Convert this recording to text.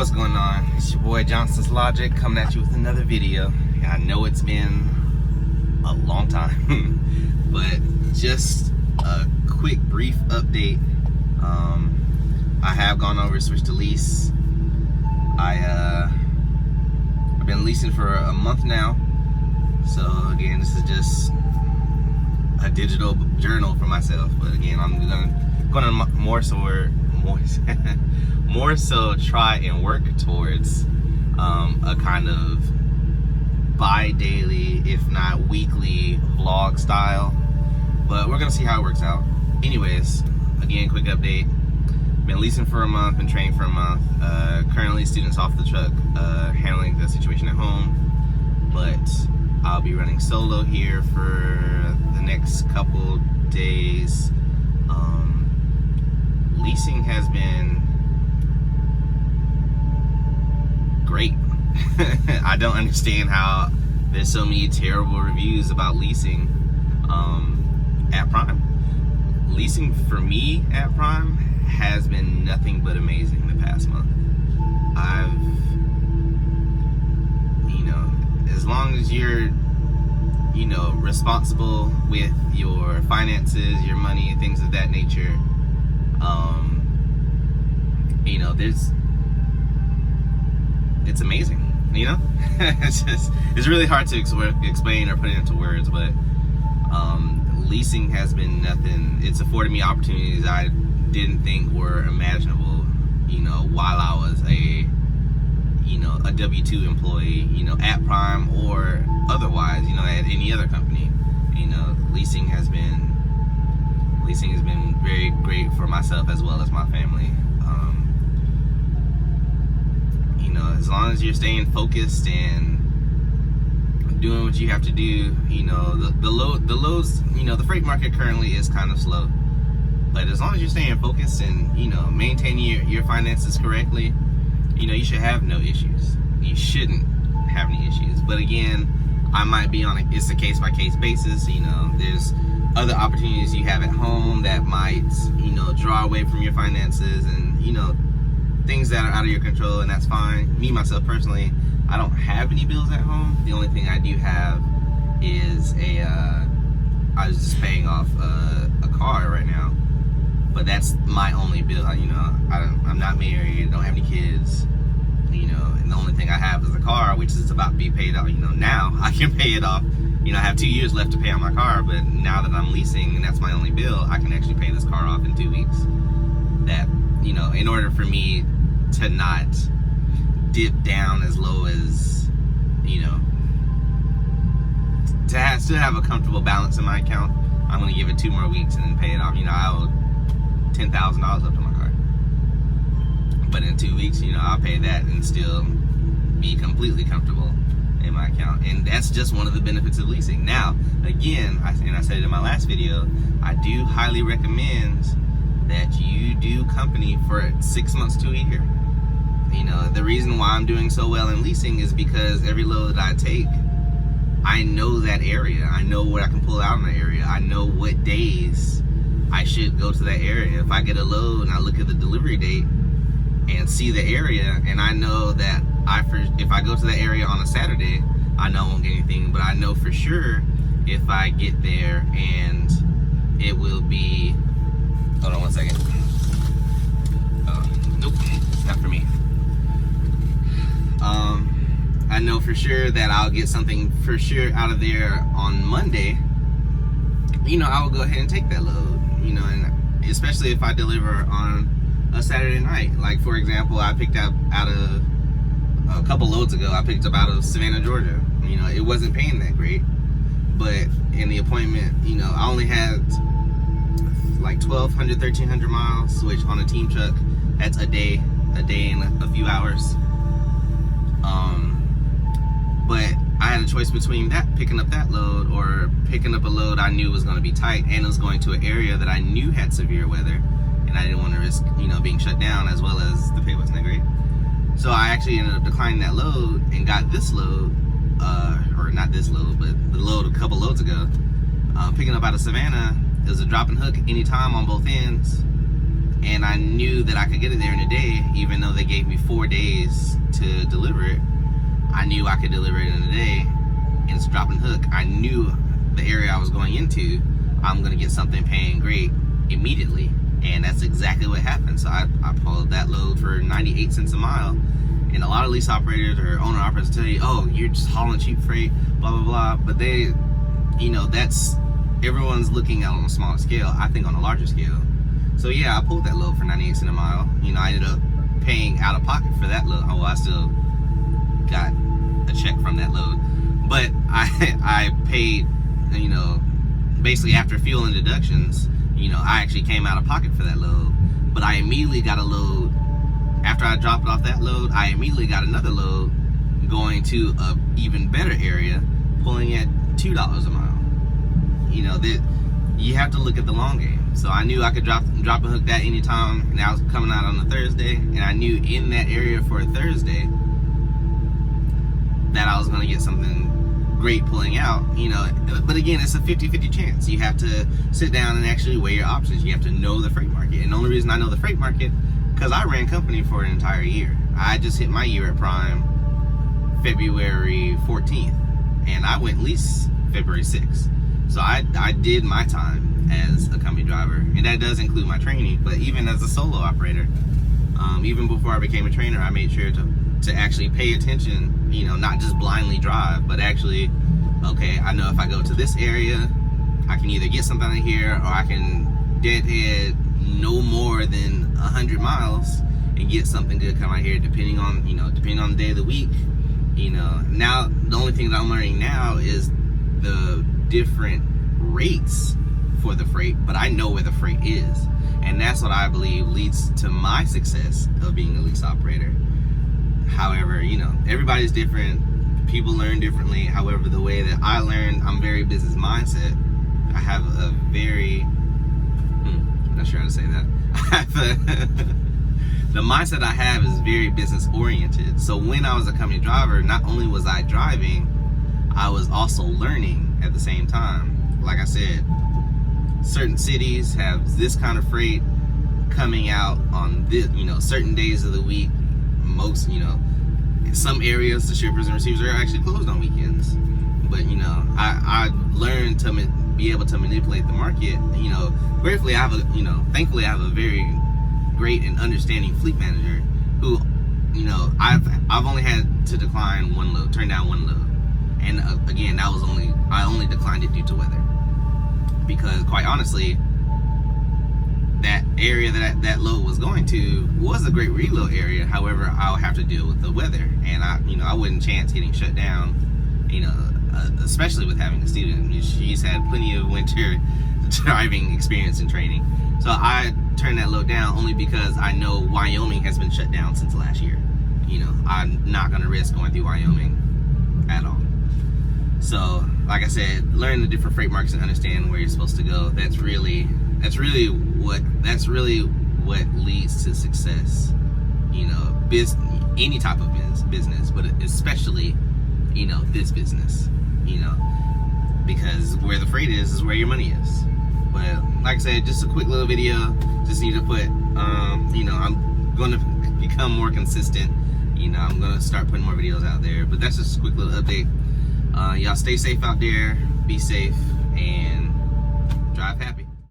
What's going on? It's your boy Johnson's Logic coming at you with another video. I know it's been a long time, but just a quick brief update. I have gone over, switched to Lease. I've been leasing for a month now. So again, this is just a digital journal for myself. But again, I'm gonna more so try and work towards a kind of bi-daily, if not weekly, vlog style. But we're gonna see how it works out. Anyways, again, quick update. Been leasing for a month, been training for a month. Currently, students off the truck, handling the situation at home. But I'll be running solo here for the next couple days. Leasing has been great. I don't understand how there's so many terrible reviews about leasing at Prime. Leasing for me at Prime has been nothing but amazing the past month. As long as you're, responsible with your finances, your money, and things of that nature, it's amazing, it's really hard to explain or put it into words, but leasing has been nothing. It's afforded me opportunities I didn't think were imaginable, while I was a W-2 employee, at Prime or otherwise, at any other company. Leasing has been very great for myself as well as my family. As long as you're staying focused and doing what you have to do, the loads, the freight market currently is kind of slow. But as long as you're staying focused and, maintaining your finances correctly, you should have no issues. You shouldn't have any issues. But again, I might be it's a case-by-case basis. There's other opportunities you have at home that might, draw away from your finances and, things that are out of your control, and that's fine. Me, myself, personally, I don't have any bills at home. The only thing I do have is I was just paying off a car right now. But that's my only bill. I'm not married, don't have any kids, and the only thing I have is a car, which is about to be paid off. Now I can pay it off. I have 2 years left to pay on my car, but now that I'm leasing and that's my only bill, I can actually pay this car off in 2 weeks. That, in order for me to not dip down as low as, to still have a comfortable balance in my account, I'm going to give it 2 more weeks and then pay it off. I owe $10,000 up to my car. But in 2 weeks, I'll pay that and still be completely comfortable in my account. And that's just one of the benefits of leasing. Now, again, I said it in my last video, I do highly recommend that you do company for 6 months to a year. The reason why I'm doing so well in leasing is because every load that I take, I know that area. I know what I can pull out in that area. I know what days I should go to that area. If I get a load and I look at the delivery date and see the area, and I know that if I go to that area on a Saturday, I know I won't get anything, but I know for sure if I get there and it will be, hold on one second. Nope, not for me. I know for sure that I'll get something for sure out of there on Monday. I will go ahead and take that load, and especially if I deliver on a Saturday night. Like, for example, I picked up out of a couple loads ago, I picked up out of Savannah, Georgia. It wasn't paying that great, but in the appointment, I only had like 1,200, 1,300 miles, which on a team truck, that's a day and a few hours. But I had a choice between picking up that load or picking up a load I knew was going to be tight and it was going to an area that I knew had severe weather, and I didn't want to risk, being shut down, as well as the pay wasn't that great. So I actually ended up declining that load and got this load, or not this load, but the load a couple loads ago, picking up out of Savannah. It was a drop and hook anytime on both ends, and I knew that I could get it there in a day, even though they gave me 4 days to deliver it. I knew I could deliver it in a day, and it's a drop and hook. I knew the area I was going into, I'm gonna get something paying great immediately, and that's exactly what happened. So I pulled that load for 98 cents a mile. And a lot of lease operators or owner operators tell you, oh, you're just hauling cheap freight, blah, blah, blah. But they, you know, that's, everyone's looking at on a smaller scale. I think on a larger scale. So yeah, I pulled that load for 98 cents a mile. You know, I ended up paying out of pocket for that load. Oh, well, I still got a check from that load. But I paid, you know, basically after fuel and deductions, you know, I actually came out of pocket for that load. But I immediately got a load. After I dropped off that load, I immediately got another load going to a even better area, pulling at $2 a mile. You know, that you have to look at the long game. So I knew I could drop and hook that anytime, and I was coming out on a Thursday, and I knew in that area for a Thursday that I was going to get something great pulling out, you know. But again, it's a 50-50 chance. You have to sit down and actually weigh your options. You have to know the freight market. And the only reason I know the freight market, because I ran company for an entire year. I just hit my year at Prime February 14th, and I went lease February 6th. So I did my time as a company driver, and that does include my training. But even as a solo operator, even before I became a trainer, I made sure to actually pay attention, you know, not just blindly drive, but actually, okay, I know if I go to this area, I can either get something out of here, or I can deadhead no more than 100 miles and get something good come out here, depending on, you know, depending on the day of the week. You know, now the only thing that I'm learning now is the different rates for the freight, but I know where the freight is, and that's what I believe leads to my success of being a lease operator. However, you know, everybody's different, people learn differently. However, the way that I learn, I'm very business mindset. I have a very not sure how to say that. The mindset I have is very business oriented. So when I was a company driver, not only was I driving, I was also learning at the same time. Like I said, certain cities have this kind of freight coming out on this, you know, certain days of the week. Most, you know, in some areas the shippers and receivers are actually closed on weekends. But you know, I learned to be able to manipulate the market. You know, gratefully I have a, you know, thankfully I have a very great and understanding fleet manager who, you know, I've only had to decline one load, turn down one load, and again, that was I only declined it due to weather, because quite honestly, that area that load was going to was a great reload area. However, I'll have to deal with the weather, and I wouldn't chance getting shut down, you know, especially with having a student. She's had plenty of winter driving experience and training. So I turned that load down only because I know Wyoming has been shut down since last year. You know, I'm not gonna risk going through Wyoming at all. So, like I said, learn the different freight markets and understand where you're supposed to go. That's really what leads to success. You know, any type of business, but especially, you know, this business. You know, because where the freight is where your money is. But like I said, just a quick little video. Just need to put, you know, I'm going to become more consistent. You know, I'm going to start putting more videos out there. But that's just a quick little update. Y'all stay safe out there, be safe, and drive happy.